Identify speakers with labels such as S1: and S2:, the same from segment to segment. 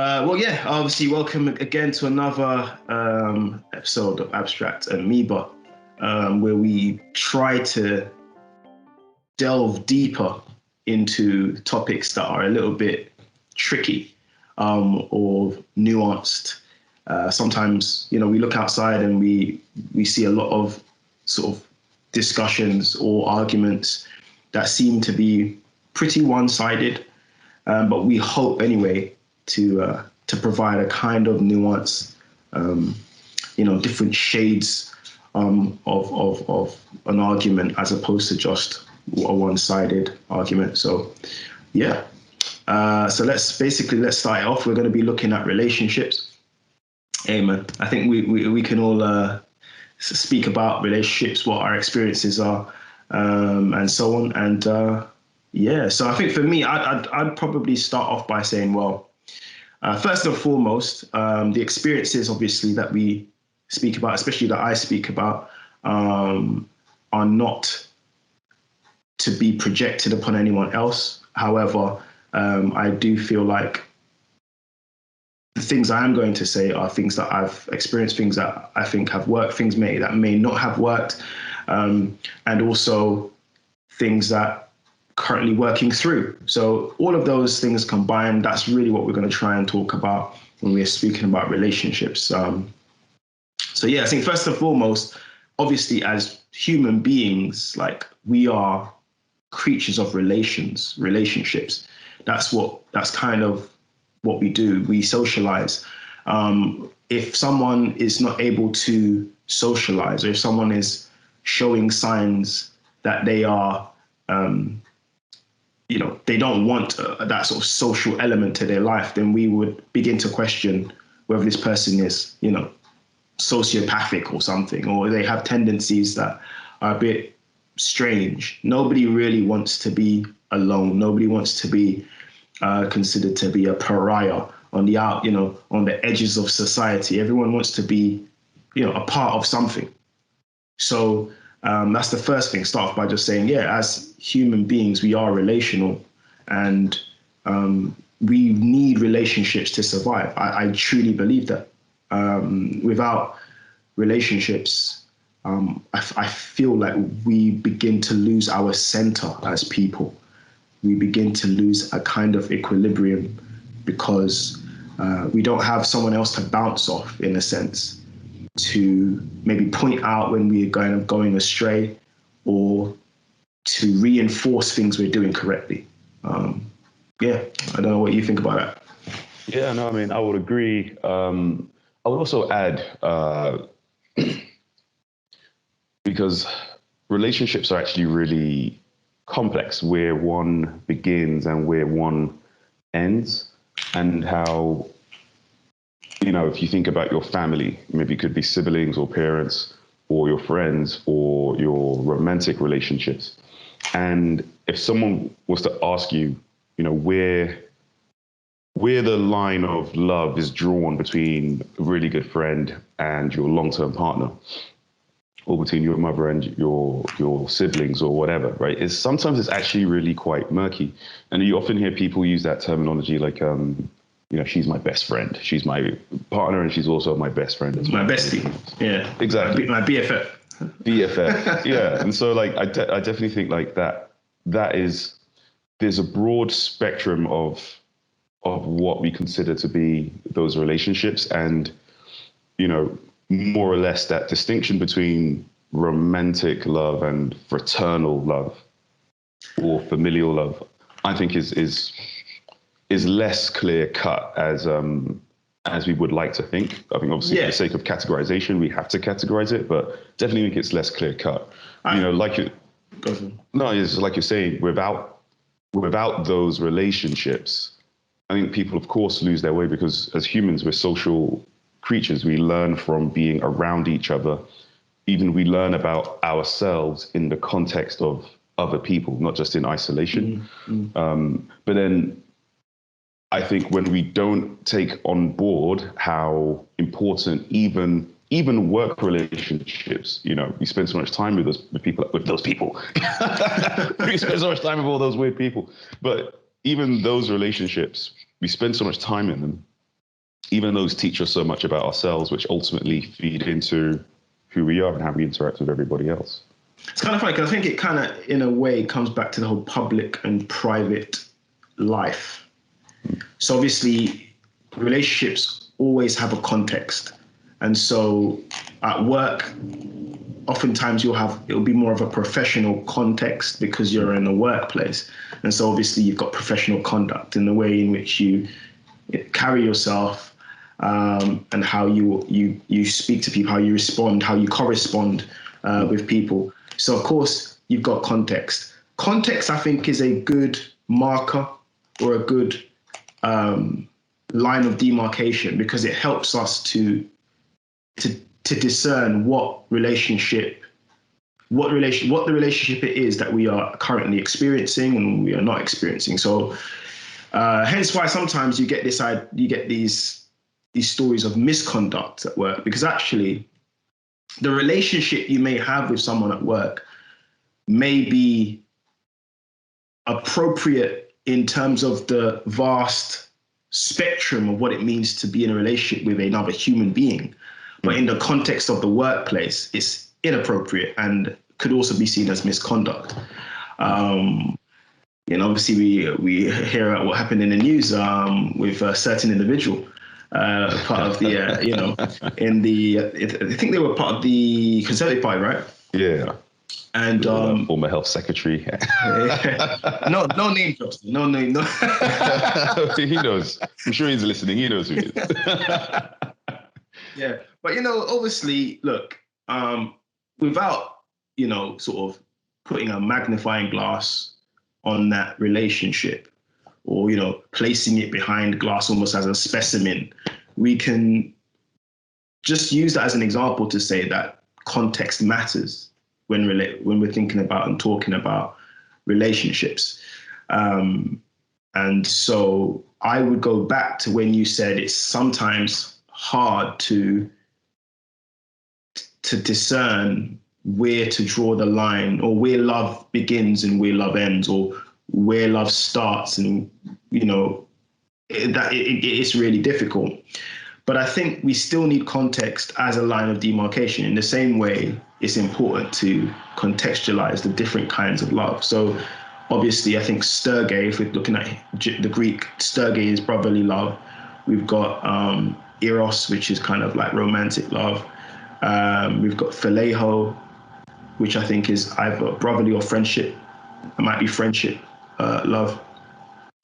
S1: Well, yeah, obviously, welcome again to another episode of Abstract Amoeba, where we try to delve deeper into topics that are a little bit tricky or nuanced. Sometimes, we look outside and we see a lot of sort of discussions or arguments that seem to be pretty one-sided, but we hope anyway to provide a kind of nuance, different shades of an argument as opposed to just a one-sided argument. So, yeah. So let's start it off. We're going to be looking at relationships. Hey, man, I think we can all speak about relationships, what our experiences are, and so on. And yeah, so I think for me, I'd probably start off by saying, well, first and foremost, the experiences, obviously, that we speak about, especially that I speak about, are not to be projected upon anyone else. However, I do feel like the things I am going to say are things that I've experienced, things that I think have worked, things that may not have worked, and also things that currently working through. So all of those things combined, that's really what we're going to try and talk about when we're speaking about relationships. So yeah, I think first and foremost, obviously as human beings, like we are creatures of relationships. That's kind of what we do. We socialize. If someone is not able to socialize, or if someone is showing signs that they are they don't want that sort of social element to their life, then we would begin to question whether this person is, sociopathic or something, or they have tendencies that are a bit strange. Nobody really wants to be alone. Nobody wants to be considered to be a pariah on the edges of society. Everyone wants to be, a part of something. So that's the first thing. Start off by just saying, yeah, as human beings, we are relational, and we need relationships to survive. I truly believe that. Without relationships, I feel like we begin to lose our center as people. We begin to lose a kind of equilibrium because we don't have someone else to bounce off, in a sense, to maybe point out when we're going astray, or to reinforce things we're doing correctly. Yeah, I don't know what you think about that.
S2: Yeah, no, I mean, I would agree. I would also add, because relationships are actually really complex, where one begins and where one ends, and how, if you think about your family, maybe it could be siblings or parents or your friends or your romantic relationships. And if someone was to ask you, where the line of love is drawn between a really good friend and your long-term partner, or between your mother and your siblings or whatever, right? Sometimes it's actually really quite murky. And you often hear people use that terminology like, she's my best friend. She's my partner, and she's also my best friend.
S1: My bestie. Yeah.
S2: Exactly.
S1: My BFF.
S2: BFF. Yeah. And so I definitely think like there's a broad spectrum of what we consider to be those relationships, and, more or less that distinction between romantic love and fraternal love or familial love, I think is less clear cut as we would like to think. I think obviously for the sake of categorization, we have to categorize it, but definitely think it's less clear cut. It's like you're saying, without those relationships, I think people, of course, lose their way, because as humans, we're social creatures. We learn from being around each other. Even we learn about ourselves in the context of other people, not just in isolation. But then I think when we don't take on board how important even work relationships, we spend so much time with those people. We spend so much time with all those weird people. But even those relationships, we spend so much time in them. even those teach us so much about ourselves, which ultimately feed into who we are and how we interact with everybody else.
S1: It's kind of funny because I think it kind of, in a way, comes back to the whole public and private life. So obviously, relationships always have a context. And so at work, oftentimes it'll be more of a professional context because you're in a workplace. And so obviously you've got professional conduct in the way in which you carry yourself, and how you speak to people, how you respond, how you correspond with people. So of course you've got context. Context, I think, is a good marker or a good line of demarcation because it helps us to discern what the relationship it is that we are currently experiencing and we are not experiencing. So hence why sometimes you get these stories of misconduct at work, because actually the relationship you may have with someone at work may be appropriate in terms of the vast spectrum of what it means to be in a relationship with another human being. But in the context of the workplace, it's inappropriate and could also be seen as misconduct. Obviously we hear what happened in the news with a certain individual, part of the, I think they were part of the Conservative Party, right?
S2: Yeah.
S1: And
S2: former health secretary.
S1: no name drops. No name. No.
S2: He knows. I'm sure he's listening. He knows who he is.
S1: Yeah, but obviously, look, without sort of putting a magnifying glass on that relationship, or placing it behind glass almost as a specimen, we can just use that as an example to say that context matters when we're thinking about and talking about relationships. And so I would go back to when you said it's sometimes hard to discern where to draw the line, or where love begins and where love ends, or where love starts, and it's really difficult. But I think we still need context as a line of demarcation. In the same way, it's important to contextualize the different kinds of love. So obviously, I think storge, if we're looking at the Greek, storge is brotherly love. We've got eros, which is kind of like romantic love. We've got phileo, which I think is either brotherly or friendship. It might be friendship love.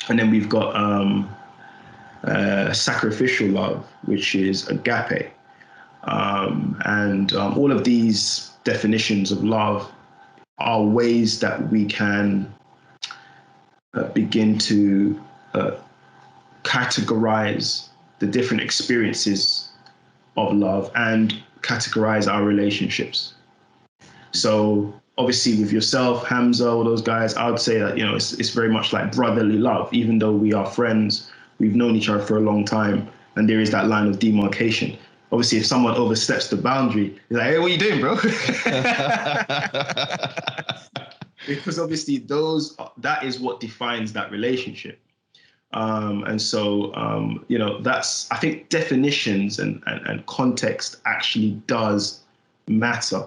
S1: And then we've got sacrificial love, which is agape. And all of these definitions of love are ways that we can begin to categorize the different experiences of love and categorize our relationships. So obviously with yourself, Hamza, all those guys, I would say that, it's very much like brotherly love. Even though we are friends, we've known each other for a long time, and there is that line of demarcation. Obviously, if someone oversteps the boundary, you're like, hey, what are you doing, bro? Because obviously that is what defines that relationship. And so, that's, I think definitions and context actually does matter.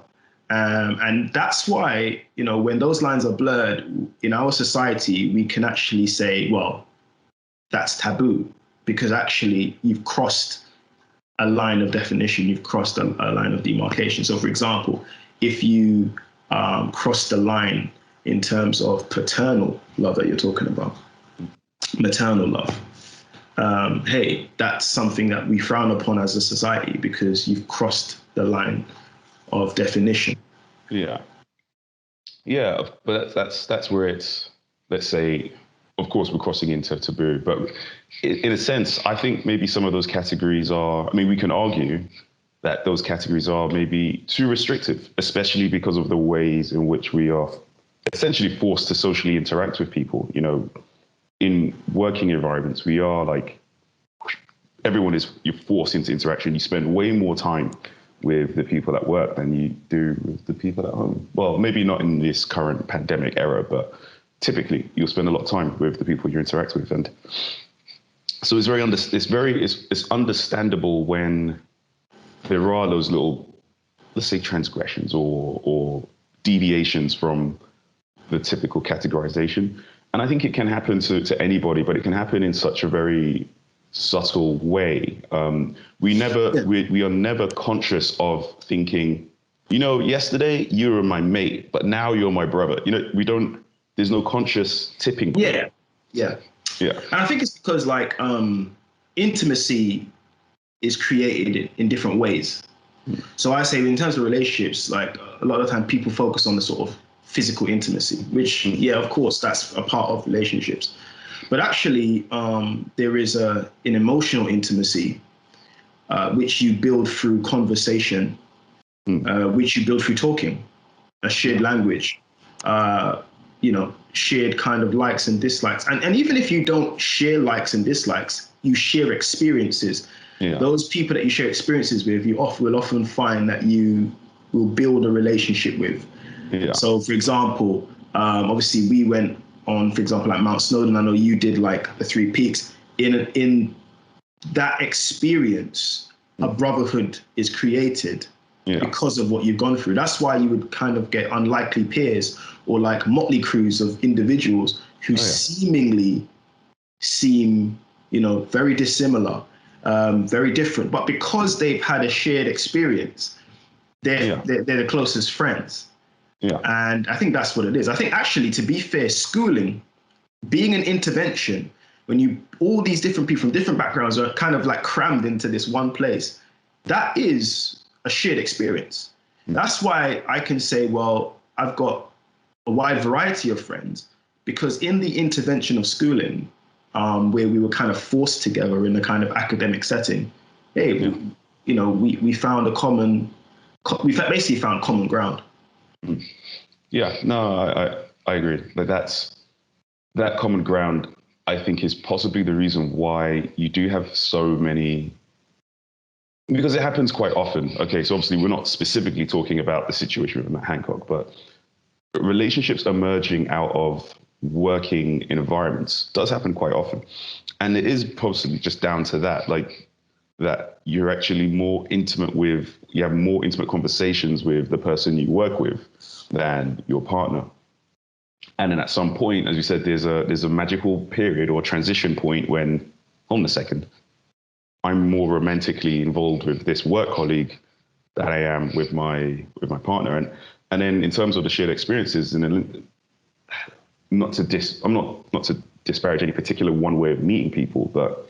S1: And that's why, when those lines are blurred in our society, we can actually say, well, that's taboo, because actually you've crossed a line of definition, you've crossed a line of demarcation. So for example, if you cross the line in terms of paternal love that you're talking about, maternal love, hey, that's something that we frown upon as a society because you've crossed the line of definition.
S2: Yeah, but that's where it's, let's say, of course, we're crossing into taboo, but in a sense, I think maybe some of those categories are, we can argue that those categories are maybe too restrictive, especially because of the ways in which we are essentially forced to socially interact with people. In working environments, we are like, you're forced into interaction. You spend way more time with the people at work than you do with the people at home. Well, maybe not in this current pandemic era, but typically you'll spend a lot of time with the people you interact with. And So it's understandable when there are those little, let's say, transgressions or deviations from the typical categorization. And I think it can happen to anybody, but it can happen in such a very subtle way. We are never conscious of thinking, yesterday you were my mate, but now you're my brother. There's no conscious tipping point.
S1: Yeah.
S2: Yeah.
S1: And I think it's because intimacy is created in different ways. So I say in terms of relationships, like a lot of the time people focus on the sort of physical intimacy, which, of course, that's a part of relationships. But actually, there is an emotional intimacy, which you build through conversation, which you build through talking, a shared language, shared kind of likes and dislikes. And even if you don't share likes and dislikes, you share experiences. Yeah. Those people that you share experiences with, you will often find that you will build a relationship with. Yeah. So, for example, obviously we went on, for example, like Mount Snowdon. I know you did like the Three Peaks. In that experience, a brotherhood is created because of what you've gone through. That's why you would kind of get unlikely peers or like motley crews of individuals who seemingly seem, very dissimilar, very different. But because they've had a shared experience, they're the closest friends. Yeah. And I think that's what it is. I think actually, to be fair, schooling, being an intervention, when all these different people from different backgrounds are kind of like crammed into this one place, that is a shared experience. That's why I can say, well, I've got a wide variety of friends, because in the intervention of schooling, where we were kind of forced together in a kind of academic setting, we found we basically found common ground.
S2: Yeah, no, I agree. Like that common ground, I think, is possibly the reason why you do have so many, because it happens quite often. Okay, so obviously we're not specifically talking about the situation with Matt Hancock, but relationships emerging out of working environments does happen quite often. And it is possibly just down to that, like that you're actually you have more intimate conversations with the person you work with than your partner. And then at some point, as you said, there's a magical period or transition point when, hold on a second, I'm more romantically involved with this work colleague than I am with my partner. And then in terms of the shared experiences, and not to disparage any particular one way of meeting people, but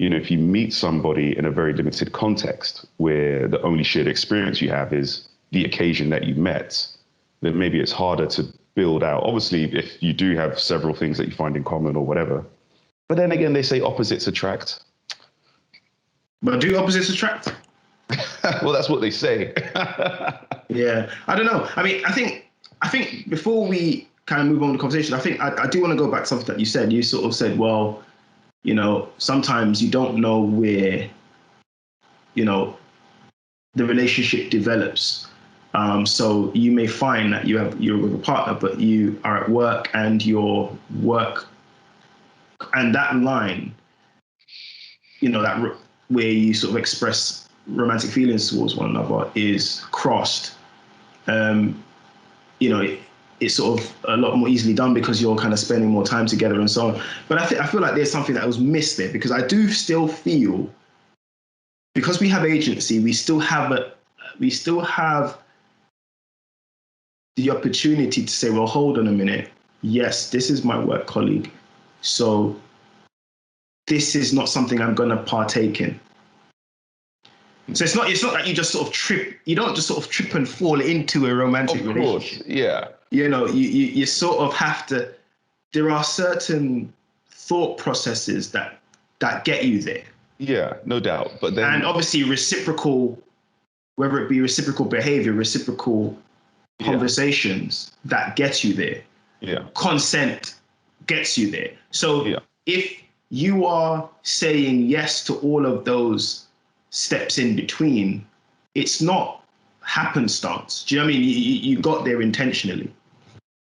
S2: if you meet somebody in a very limited context where the only shared experience you have is the occasion that you met, then maybe it's harder to build out. Obviously, if you do have several things that you find in common or whatever. But then again, they say opposites attract.
S1: But do opposites attract?
S2: Well, that's what they say.
S1: Yeah, I don't know. I mean, I think before we kind of move on to the conversation, I think I do want to go back to something that you said. You sort of said, well, sometimes you don't know where, the relationship develops. So you may find that you're with a partner, but you are at work, and your work and that line, that where you sort of express romantic feelings towards one another is crossed. It's sort of a lot more easily done because you're kind of spending more time together and so on. But I feel like there's something that was missed there, because I do still feel, because we have agency, we still have the opportunity to say, well, hold on a minute. Yes, this is my work colleague. So this is not something I'm going to partake in. So it's not that you just sort of trip. You don't just sort of trip and fall into a romantic relationship.
S2: Yeah.
S1: You sort of have to. There are certain thought processes that get you there.
S2: Yeah, no doubt. But then,
S1: and obviously reciprocal, whether it be reciprocal behavior, reciprocal conversations, that gets you there.
S2: Yeah.
S1: Consent gets you there. So if you are saying yes to all of those steps in between, it's not happenstance. Do you know what I mean? You got there intentionally.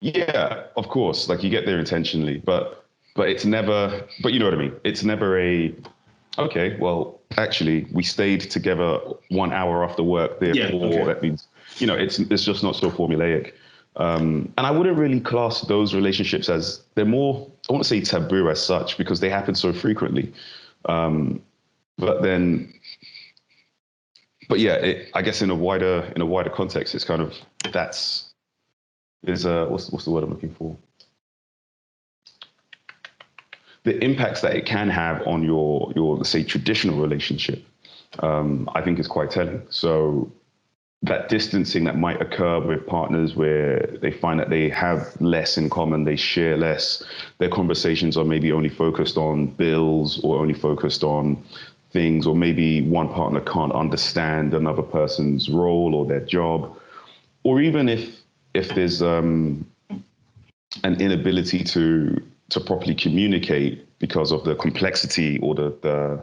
S2: Yeah, of course. Like, you get there intentionally, but but it's never, but you know what I mean? It's never okay, well, actually, we stayed together 1 hour after work, therefore that means, it's just not so formulaic. And I wouldn't really class those relationships as, they're more, I won't say taboo as such, because they happen so frequently. But yeah, I guess in a wider context, it's kind of, what's the word I'm looking for? The impacts that it can have on your let's say, traditional relationship, I think is quite telling. So that distancing that might occur with partners where they find that they have less in common, they share less, their conversations are maybe only focused on bills or only focused on things, or maybe one partner can't understand another person's role or their job, or even if there's an inability to properly communicate because of the complexity, or the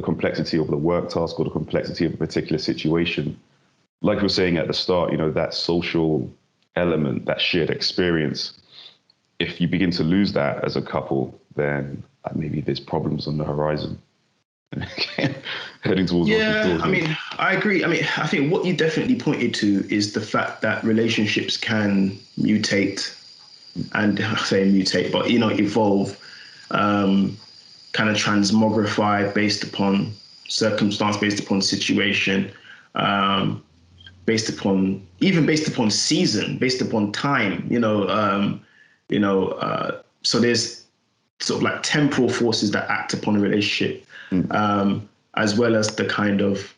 S2: complexity of the work task, or the complexity of a particular situation. Like we were saying at the start, that social element, that shared experience, if you begin to lose that as a couple, then maybe there's problems on the horizon. Heading towards
S1: I agree. I think what you definitely pointed to is the fact that relationships can mutate, and I say mutate, but evolve, kind of transmogrify based upon circumstance, based upon situation, based upon season, based upon time. So there's sort of like temporal forces that act upon a relationship, as well as the kind of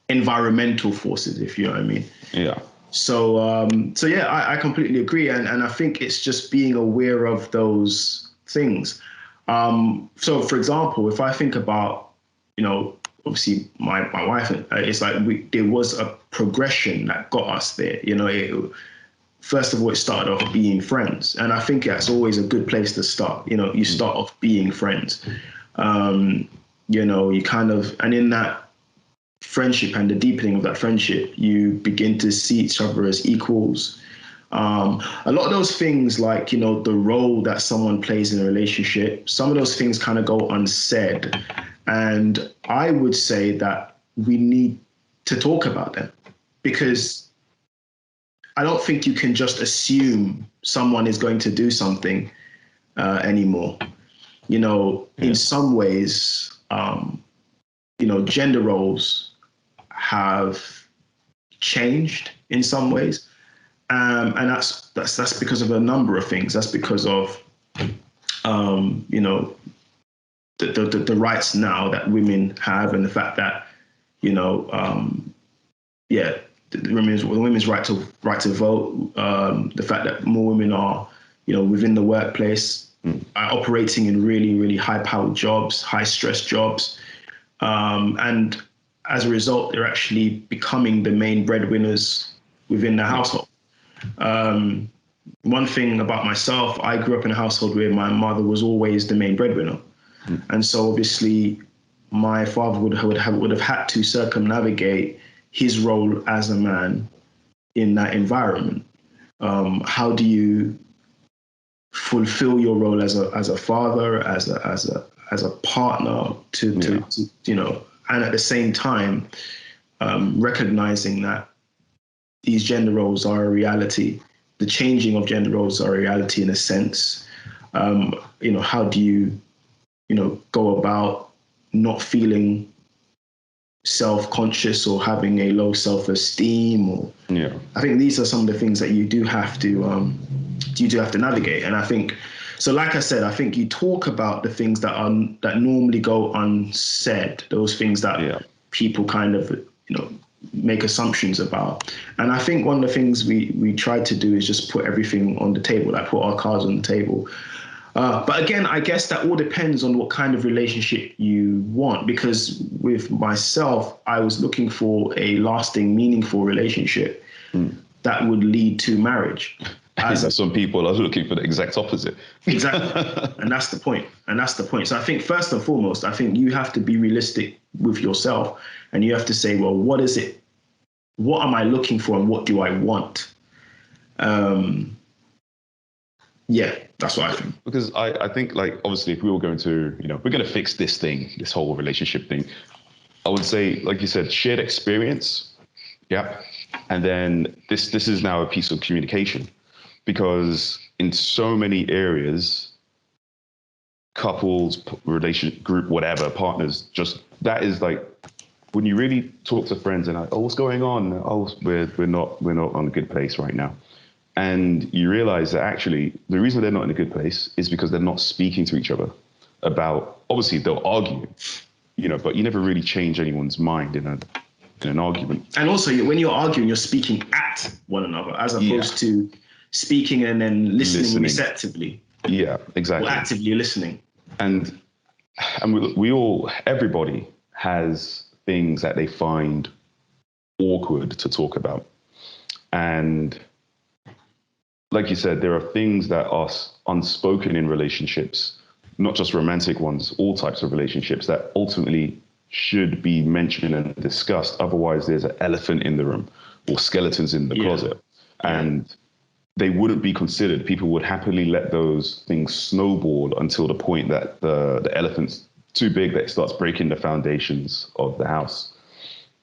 S1: environmental forces, if you know what I mean.
S2: Yeah.
S1: So yeah, I completely agree, and I think it's just being aware of those things. So for example, if I think about, obviously my wife, it's like there was a progression that got us there. First of all, it started off being friends, and I think that's always a good place to start. You start off being friends. You kind of, and in that friendship and the deepening of that friendship, you begin to see each other as equals. A lot of those things, like, the role that someone plays in a relationship, some of those things kind of go unsaid. And I would say that we need to talk about them, because I don't think you can just assume someone is going to do something anymore. In some ways, gender roles have changed in some ways. And that's because of a number of things. That's because of, the rights now that women have, and the fact that, the women's right to vote, the fact that more women are, within the workplace, operating in really, really high-powered jobs, high-stress jobs, and as a result, they're actually becoming the main breadwinners within the household. One thing about myself, I grew up in a household where my mother was always the main breadwinner. And so obviously my father would have had to circumnavigate his role as a man in that environment. How do you fulfill your role as a father, as a partner to and at the same time, recognizing that these gender roles are a reality, the changing of gender roles are a reality in a sense. How do you, go about not feeling self-conscious or having a low self-esteem? Or I think these are some of the things that you do have to navigate. And I think, so like I said, I think you talk about the things that normally go unsaid, those things that people kind of, make assumptions about. And I think one of the things we try to do is just put everything on the table, like put our cards on the table. But again, I guess that all depends on what kind of relationship you want, because with myself, I was looking for a lasting, meaningful relationship that would lead to marriage.
S2: Some people are looking for the exact opposite.
S1: Exactly. And that's the point. So I think first and foremost, I think you have to be realistic with yourself, and you have to say, well, what is it? What am I looking for, and what do I want? That's what I think.
S2: Because I think, like, obviously, if we were going to, we're going to fix this thing, this whole relationship thing, I would say, like you said, shared experience. Yeah. And then this is now a piece of communication, because in so many areas, couples, relation group, whatever, partners, just that is like, when you really talk to friends and like, oh, what's going on? Oh, we're not on a good place right now. And you realize that actually the reason they're not in a good place is because they're not speaking to each other about, obviously they'll argue, but you never really change anyone's mind in an argument.
S1: And also, when you're arguing, you're speaking at one another as opposed to speaking and then listening receptively.
S2: Yeah, exactly.
S1: Or actively listening.
S2: And everybody has things that they find awkward to talk about. And like you said, there are things that are unspoken in relationships, not just romantic ones, all types of relationships that ultimately should be mentioned and discussed. Otherwise, there's an elephant in the room or skeletons in the closet. And they wouldn't be considered. People would happily let those things snowball until the point that the elephant's too big that it starts breaking the foundations of the house.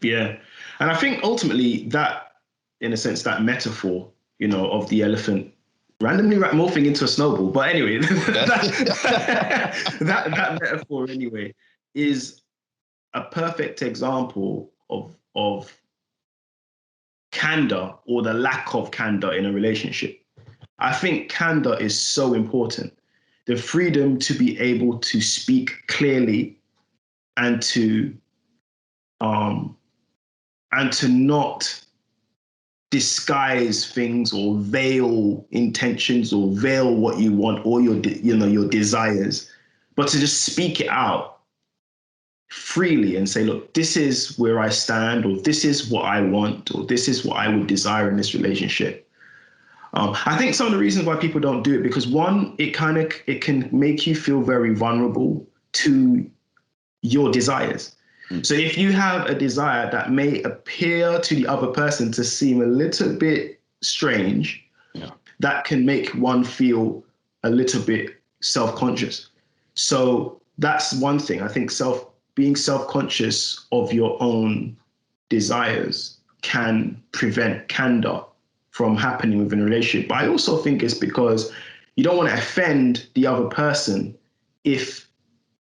S2: Yeah.
S1: And I think ultimately that, in a sense, that metaphor, of the elephant randomly morphing into a snowball. But anyway, that metaphor anyway is a perfect example of candor, or the lack of candor in a relationship. I think candor is so important. The freedom to be able to speak clearly and to not disguise things or veil intentions or veil what you want or your desires, but to just speak it out freely and say, look, this is where I stand, or this is what I want, or this is what I would desire in this relationship. I think some of the reasons why people don't do it, because one, it can make you feel very vulnerable to your desires. So if you have a desire that may appear to the other person to seem a little bit strange, that can make one feel a little bit self-conscious. So that's one thing. I think being self-conscious of your own desires can prevent candor from happening within a relationship. But I also think it's because you don't want to offend the other person if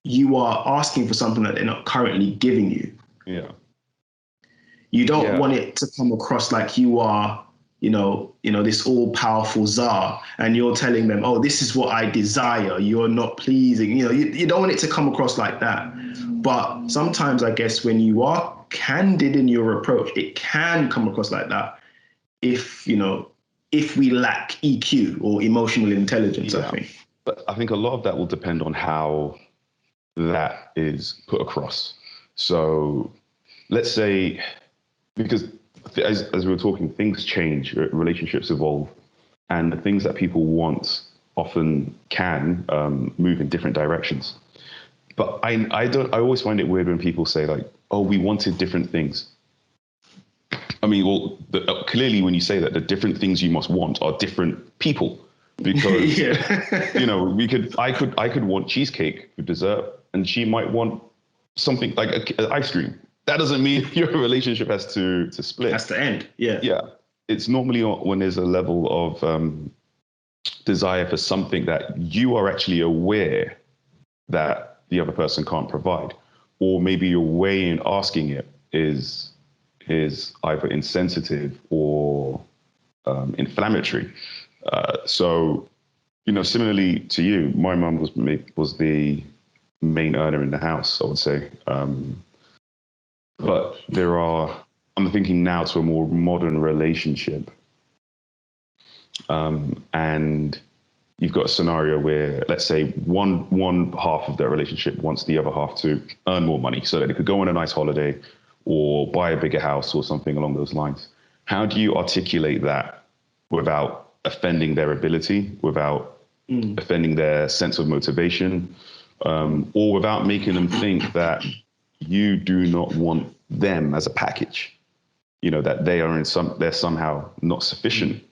S1: you are asking for something that they're not currently giving you.
S2: Yeah.
S1: You don't want it to come across like you are, this all-powerful czar, and you're telling them, oh, this is what I desire. You're not pleasing. You don't want it to come across like that. But sometimes, I guess, when you are candid in your approach, it can come across like that if we lack EQ or emotional intelligence, I think.
S2: But I think a lot of that will depend on how that is put across. So let's say, because as we were talking, things change, relationships evolve, and the things that people want often can move in different directions. But I always find it weird when people say, like, oh, we wanted different things. I mean, well, clearly when you say that, the different things you must want are different people, because I could want cheesecake for dessert, and she might want something like ice cream. That doesn't mean your relationship has to split.
S1: Has to end. Yeah.
S2: Yeah. It's normally when there's a level of desire for something that you are actually aware that the other person can't provide, or maybe your way in asking it is either insensitive or inflammatory. So, similarly to you, my mum was the main earner in the house, I would say. But I'm thinking now to a more modern relationship. And you've got a scenario where, let's say, one half of their relationship wants the other half to earn more money so that they could go on a nice holiday or buy a bigger house or something along those lines. How do you articulate that without offending their ability, without offending their sense of motivation, or without making them think that you do not want them as a package, that they're somehow not sufficient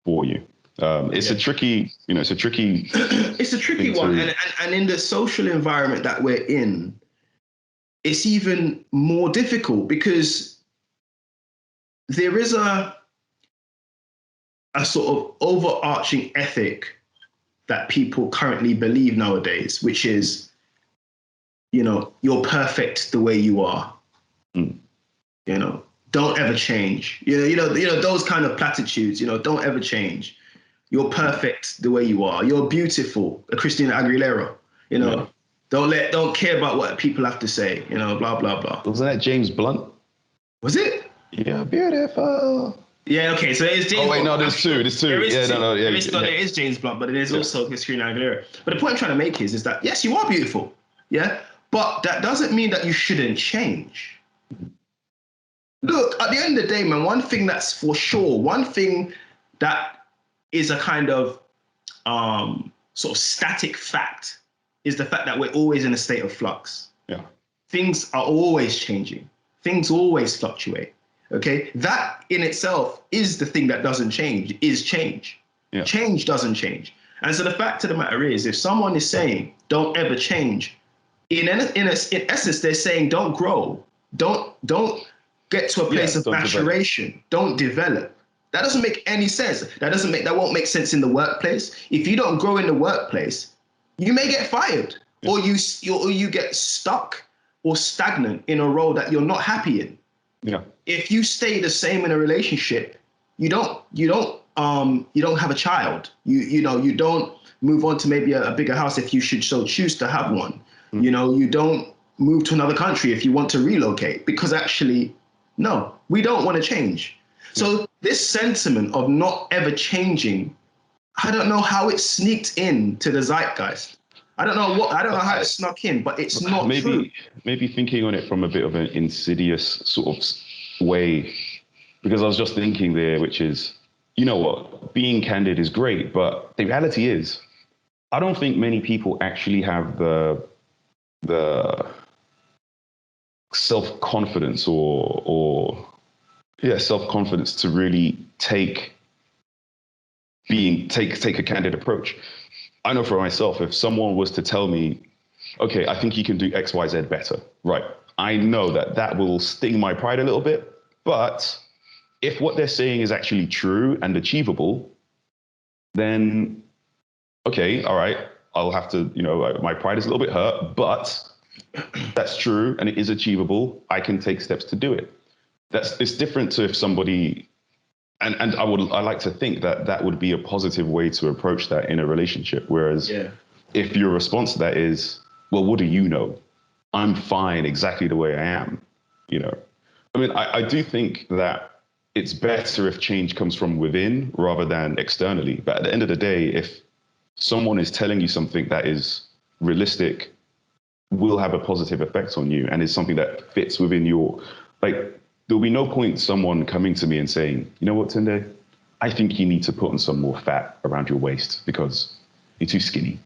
S2: for you? It's a tricky, it's a tricky.
S1: It's a tricky one, and in the social environment that we're in, it's even more difficult because there is a sort of overarching ethic that people currently believe nowadays, which is, you're perfect the way you are.
S2: Mm.
S1: Don't ever change. Those kind of platitudes. Don't ever change. You're perfect the way you are. You're beautiful. Christina Aguilera.
S2: Yeah.
S1: Don't care about what people have to say. Blah blah blah.
S2: Wasn't that James Blunt?
S1: Was it?
S2: Yeah, beautiful.
S1: Yeah. Okay. So it's James.
S2: Oh wait,
S1: Blunt.
S2: no, there's two. There's two.
S1: There is
S2: yeah,
S1: two.
S2: no, yeah.
S1: There is James Blunt, but there's also Christina Aguilera. But the point I'm trying to make is that yes, you are beautiful. Yeah, but that doesn't mean that you shouldn't change. Look, at the end of the day, man, one thing that's for sure, one thing that is a kind of sort of static fact is the fact that we're always in a state of flux.
S2: Yeah.
S1: Things are always changing. Things always fluctuate. Okay. That in itself is the thing that doesn't change, is change.
S2: Yeah.
S1: Change doesn't change. And so the fact of the matter is, if someone is saying, don't ever change, in essence, they're saying, don't grow. Don't get to a place of maturation. Don't develop. That doesn't make any sense. That won't make sense in the workplace. If you don't grow in the workplace, you may get fired, or you get stuck or stagnant in a role that you're not happy in.
S2: Yeah.
S1: If you stay the same in a relationship, you don't have a child. You don't move on to maybe a bigger house if you should so choose to have one. You don't move to another country if you want to relocate, because actually, no, we don't want to change. So this sentiment of not ever changing, I don't know how it sneaked in to the zeitgeist. I don't know how it snuck in, but it's not true.
S2: Maybe thinking on it from a bit of an insidious sort of way, because I was just thinking there, which is, being candid is great, but the reality is, I don't think many people actually have the self-confidence or self-confidence to really take a candid approach. I know for myself, if someone was to tell me, okay, I think you can do X, Y, Z better, right? I know that will sting my pride a little bit, but if what they're saying is actually true and achievable, then okay, all right, I'll have to, my pride is a little bit hurt, but that's true and it is achievable. I can take steps to do it. It's different to if somebody, and I like to think that would be a positive way to approach that in a relationship. Whereas if your response to that is, well, what do you know? I'm fine exactly the way I am. I mean, I do think that it's better if change comes from within rather than externally. But at the end of the day, if someone is telling you something that is realistic, will have a positive effect on you and is something that fits within your, there'll be no point someone coming to me and saying, you know what, Tunde, I think you need to put on some more fat around your waist because you're too skinny.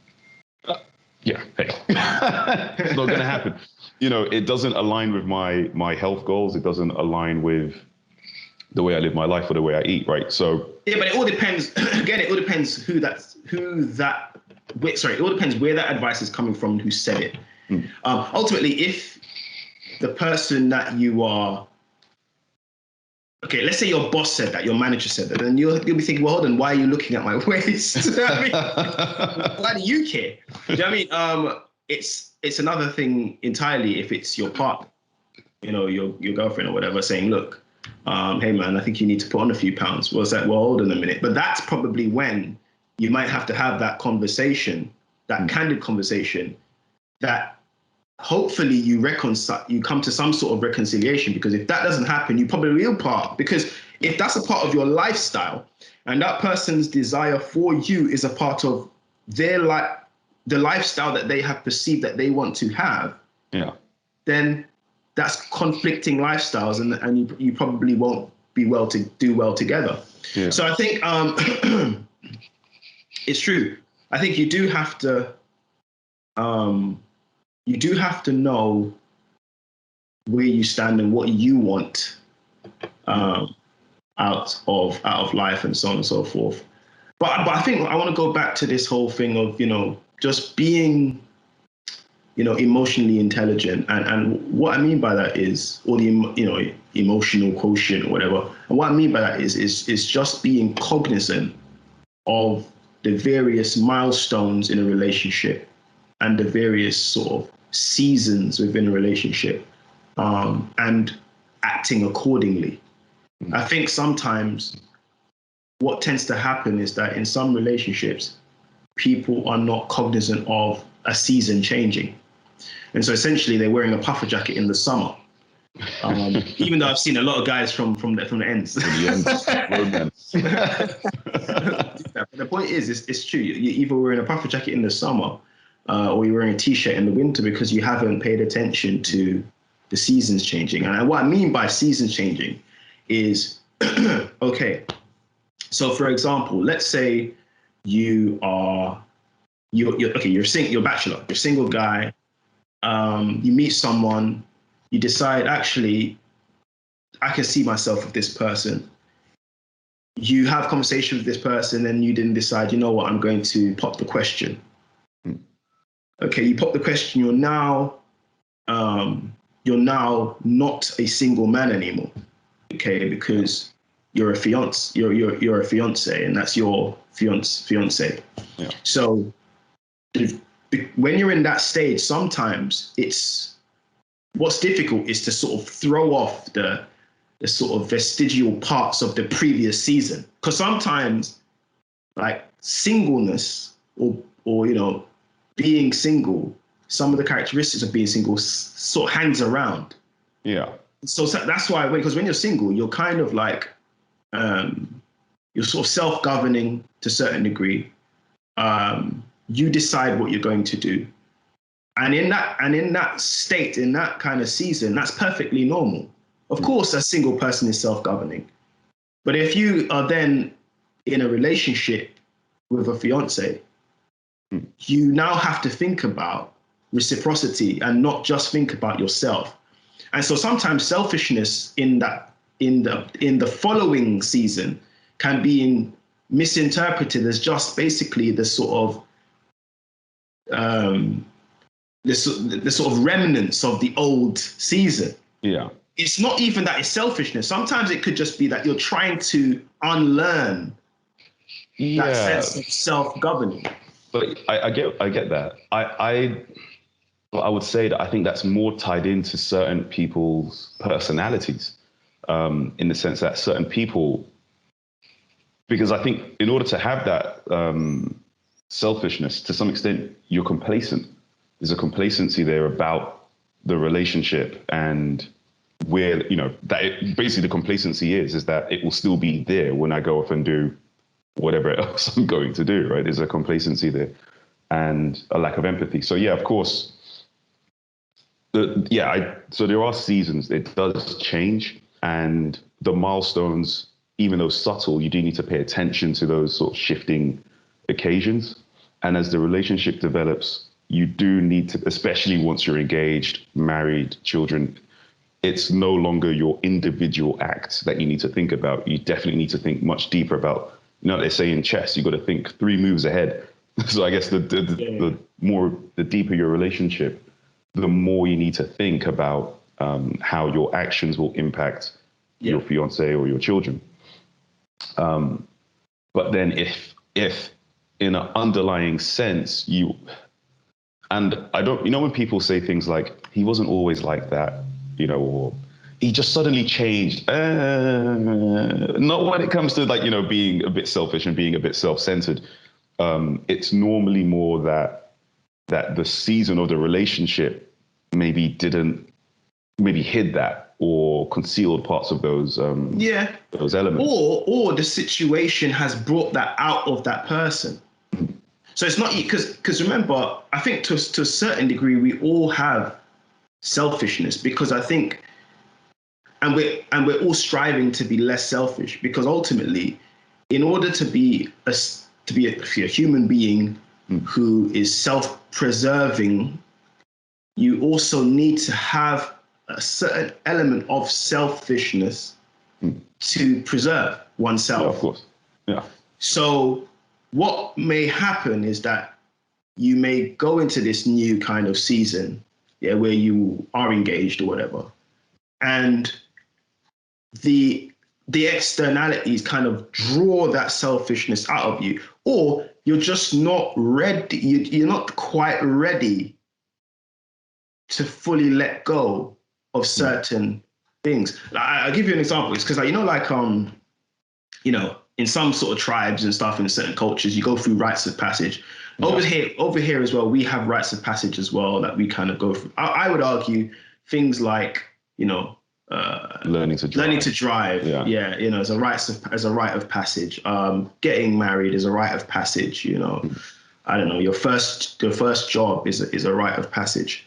S2: Yeah, hey, it's not going to happen. It doesn't align with my health goals. It doesn't align with the way I live my life or the way I eat, right? So
S1: yeah, but it all depends. Again, it all depends it all depends where that advice is coming from, who said it. Ultimately, if the person that you are, okay, let's say your boss said that, your manager said that, then you'll be thinking, well, hold on, why are you looking at my waist? Why do you care? Do you know what I mean? It's another thing entirely if it's your partner, your girlfriend or whatever, saying, look, hey man, I think you need to put on a few pounds. Well, it's like, well, hold on a minute. But that's probably when you might have to have that conversation, that candid conversation, that hopefully you come to some sort of reconciliation, because if that doesn't happen, you probably will part. Because if that's a part of your lifestyle and that person's desire for you is a part of their the lifestyle that they have perceived that they want to have, then that's conflicting lifestyles, and you probably won't be do well together. Yeah. So I think it's true. I think you do have to know where you stand and what you want out of life and so on and so forth. But I think I want to go back to this whole thing of, just being, emotionally intelligent. And what I mean by that is, or the, emotional quotient or whatever. And what I mean by that is just being cognizant of the various milestones in a relationship and the various sort of seasons within a relationship, and acting accordingly. I think sometimes what tends to happen is that in some relationships, people are not cognizant of a season changing. And so essentially they're wearing a puffer jacket in the summer. Even though I've seen a lot of guys from the ends. But the point is, it's true. You're either wearing a puffer jacket in the summer, or you're wearing a t-shirt in the winter because you haven't paid attention to the seasons changing. And what I mean by seasons changing is, okay, so for example, let's say you're a bachelor, you're a single guy, you meet someone, you decide, actually, I can see myself with this person. You have a conversation with this person and you didn't decide, you know what, I'm going to pop the question. Okay, you pop the question, you're now not a single man anymore. Okay, because you're a fiance, you're a fiance, and that's your fiance.
S2: Yeah.
S1: So when you're in that stage, sometimes what's difficult is to sort of throw off the sort of vestigial parts of the previous season. Because sometimes, like, singleness or being single, some of the characteristics of being single sort of hangs around.
S2: Yeah.
S1: So that's why, because when you're single, you're kind of like, you're sort of self-governing to a certain degree. You decide what you're going to do. And in that state, in that kind of season, that's perfectly normal. Of course, a single person is self-governing. But if you are then in a relationship with a fiance, you now have to think about reciprocity and not just think about yourself. And so sometimes selfishness in the following season can be misinterpreted as just basically the sort of the sort of remnants of the old season.
S2: Yeah.
S1: It's not even that it's selfishness. Sometimes it could just be that you're trying to unlearn that sense of self-governing.
S2: But I get that. I would say that I think that's more tied into certain people's personalities, in the sense that certain people, because I think in order to have that selfishness, to some extent, you're complacent. There's a complacency there about the relationship, and where, basically the complacency is that it will still be there when I go off and do whatever else I'm going to do, right? There's a complacency there and a lack of empathy. So yeah, of course, so there are seasons, it does change, and the milestones, even though subtle, you do need to pay attention to those sort of shifting occasions. And as the relationship develops, you do need to, especially once you're engaged, married, children, it's no longer your individual act that you need to think about. You definitely need to think much deeper about, they say in chess, you got to think 3 moves ahead. So I guess the deeper your relationship, the more you need to think about how your actions will impact your fiance or your children. But then if in an underlying sense, and I don't, when people say things like, he wasn't always like that, or he just suddenly changed. Not when it comes to being a bit selfish and being a bit self-centered. It's normally more that the season of the relationship maybe hid that or concealed parts of those those elements.
S1: Or the situation has brought that out of that person. So it's not, because remember, I think to a certain degree we all have selfishness, because I think, and we're all striving to be less selfish, because ultimately, in order to be a human being who is self-preserving, you also need to have a certain element of selfishness to preserve oneself.
S2: Yeah, of course. Yeah.
S1: So what may happen is that you may go into this new kind of season, yeah, where you are engaged or whatever, and the externalities kind of draw that selfishness out of you, or you're just not ready. You're not quite ready to fully let go of certain things. I'll give you an example. It's because, like, in some sort of tribes and stuff, in certain cultures, you go through rites of passage. Yeah. Over here as well, we have rites of passage as well that we kind of go through. I would argue things like, learning to drive. Yeah, as a rite of passage. Getting married is a rite of passage. I don't know. Your first job is a rite of passage.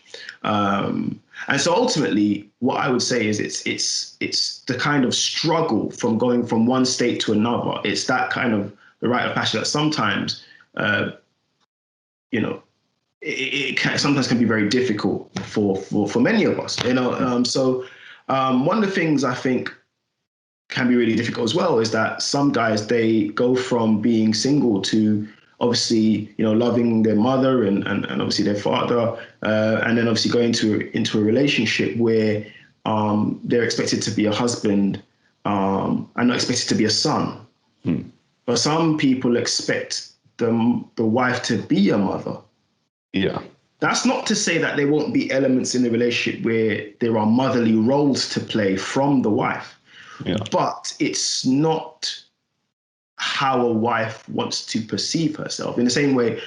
S1: And so ultimately, what I would say is it's the kind of struggle from going from one state to another. It's that kind of the rite of passage that sometimes, it sometimes can be very difficult for many of us. So one of the things I think can be really difficult as well is that some guys, they go from being single to obviously, loving their mother and obviously their father, and then obviously going into a relationship where they're expected to be a husband and not expected to be a son. But some people expect the wife to be a mother.
S2: Yeah.
S1: That's not to say that there won't be elements in the relationship where there are motherly roles to play from the wife. Yeah. But it's not how a wife wants to perceive herself. In the same way,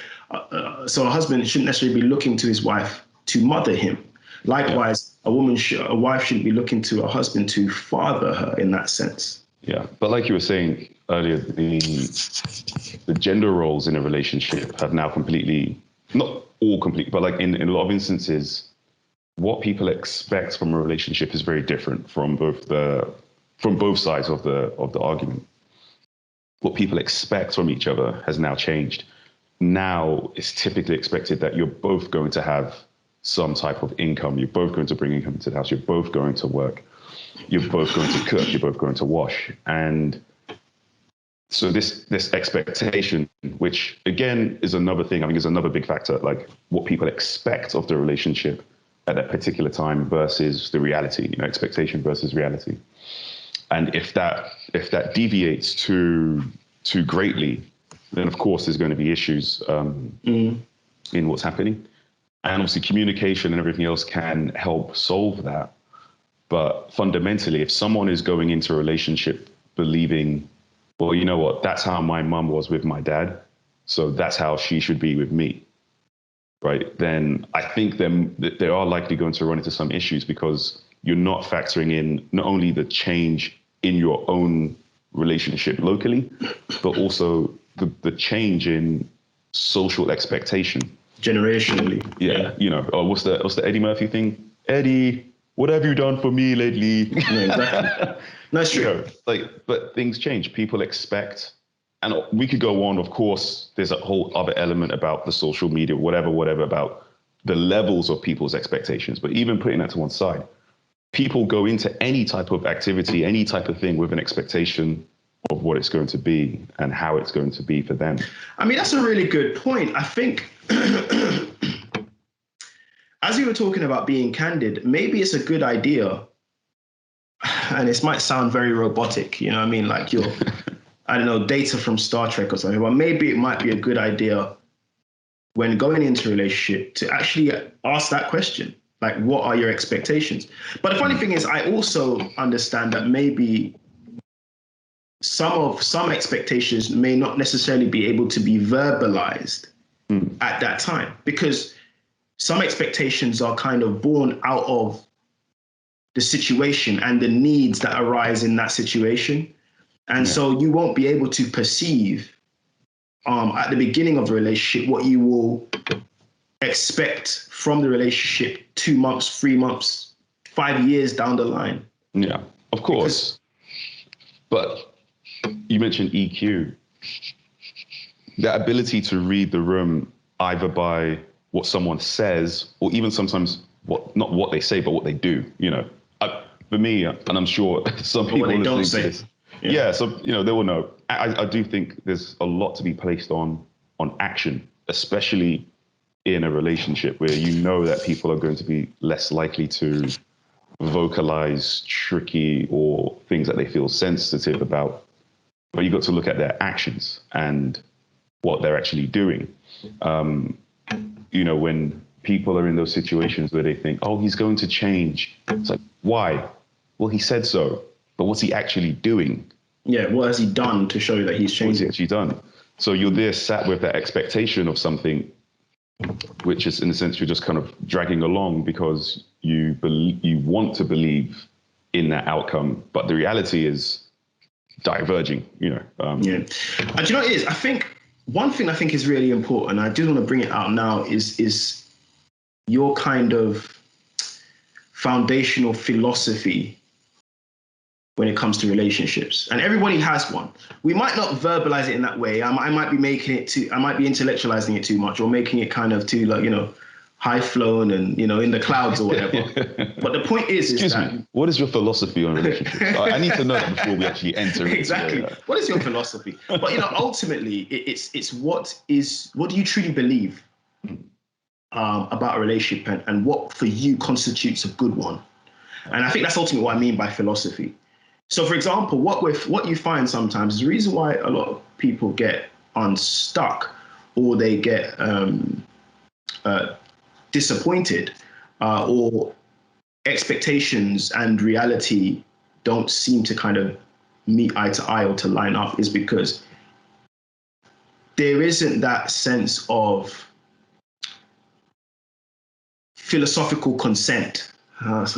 S1: so a husband shouldn't necessarily be looking to his wife to mother him. Likewise, a wife shouldn't be looking to a husband to father her in that sense.
S2: Yeah, but like you were saying earlier, the gender roles in a relationship have now completely, not all complete, but like in a lot of instances, what people expect from a relationship is very different from both sides of the argument. What people expect from each other has now changed. Now it's typically expected that you're both going to have some type of income. You're both going to bring income into the house. You're both going to work. You're both going to cook. You're both going to wash. And so this expectation, which again is another thing, I think is another big factor, like what people expect of the relationship at that particular time versus the reality, expectation versus reality. And if that deviates too greatly, then of course there's going to be issues in what's happening. And obviously communication and everything else can help solve that. But fundamentally, if someone is going into a relationship believing, well, you know what, that's how my mum was with my dad, so that's how she should be with me, right? Then I think they are likely going to run into some issues because you're not factoring in not only the change in your own relationship locally, but also the change in social expectation.
S1: Generationally.
S2: Yeah. What's the Eddie Murphy thing? Eddie, what have you done for me lately?
S1: Yeah, exactly. That's true.
S2: But things change. People expect, and we could go on, of course, there's a whole other element about the social media, whatever, about the levels of people's expectations. But even putting that to one side, people go into any type of activity, any type of thing with an expectation of what it's going to be and how it's going to be for them.
S1: I mean, that's a really good point. I think as you were talking about being candid, maybe it's a good idea, and this might sound very robotic, like you're, I don't know, Data from Star Trek or something, but maybe it might be a good idea when going into a relationship to actually ask that question. Like, what are your expectations? But the funny thing is, I also understand that maybe some expectations may not necessarily be able to be verbalized at that time, because some expectations are kind of born out of the situation and the needs that arise in that situation. And so you won't be able to perceive at the beginning of the relationship what you will expect from the relationship 2 months, 3 months, 5 years down the line.
S2: Yeah, of course. But you mentioned EQ. That ability to read the room either by what someone says or even sometimes not what they say, but what they do. For me, and I'm sure some people listening to this, so they will know. I do think there's a lot to be placed on action, especially in a relationship where you know that people are going to be less likely to vocalize tricky or things that they feel sensitive about. But you got to look at their actions and what they're actually doing. When people are in those situations where they think, oh, he's going to change. It's like, why? Well, he said so, but what's he actually doing?
S1: Yeah, what has he done to show that he's changing?
S2: What's he actually done? So you're there sat with that expectation of something, which is, in a sense, you're just kind of dragging along because you want to believe in that outcome, but the reality is diverging, Yeah.
S1: And do you know what it is? I think one thing I think is really important, I do want to bring it out now, is your kind of foundational philosophy when it comes to relationships. And everybody has one. We might not verbalize it in that way. I might be intellectualizing it too much, or making it kind of too, high flown and, in the clouds or whatever. But the point is
S2: Excuse me, what is your philosophy on relationships? I need to know that before we actually enter
S1: exactly.
S2: into
S1: What is your philosophy? But, ultimately, it's what do you truly believe about a relationship, and what for you constitutes a good one? And I think that's ultimately what I mean by philosophy. So, for example, what you find sometimes is the reason why a lot of people get unstuck, or they get disappointed, or expectations and reality don't seem to kind of meet eye to eye or to line up, is because there isn't that sense of philosophical consent. But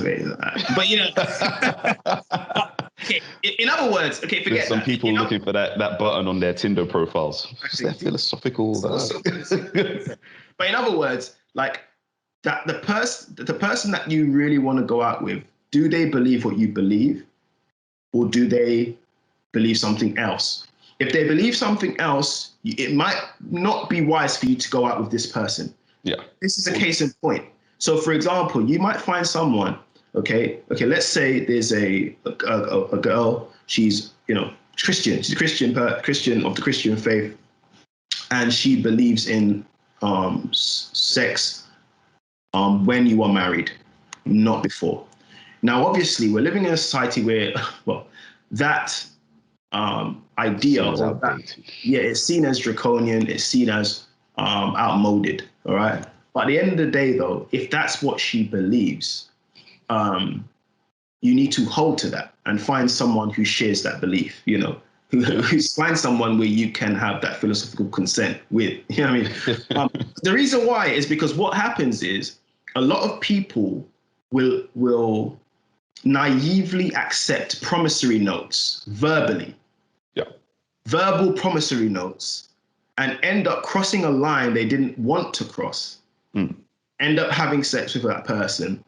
S1: okay, in other words, okay, forget
S2: There's some
S1: that.
S2: people looking for that button on their Tinder profiles. Is that philosophical?
S1: But in other words, like that the person that you really want to go out with, do they believe what you believe, or do they believe something else? If they believe something else, it might not be wise for you to go out with this person.
S2: Yeah.
S1: This is a case in point. So, for example, you might find someone. Okay. Let's say there's a girl. She's Christian. She's a Christian of the Christian faith, and she believes in sex when you are married, not before. Now, obviously, we're living in a society where, that idea of that, it's seen as draconian. It's seen as outmoded. All right. But at the end of the day, though, if that's what she believes, you need to hold to that and find someone who shares that belief, find someone where you can have that philosophical consent with. You know what I mean? The reason why is because what happens is a lot of people will naively accept promissory notes verbally.
S2: Yeah.
S1: Verbal promissory notes, and end up crossing a line they didn't want to cross. End up having sex with that person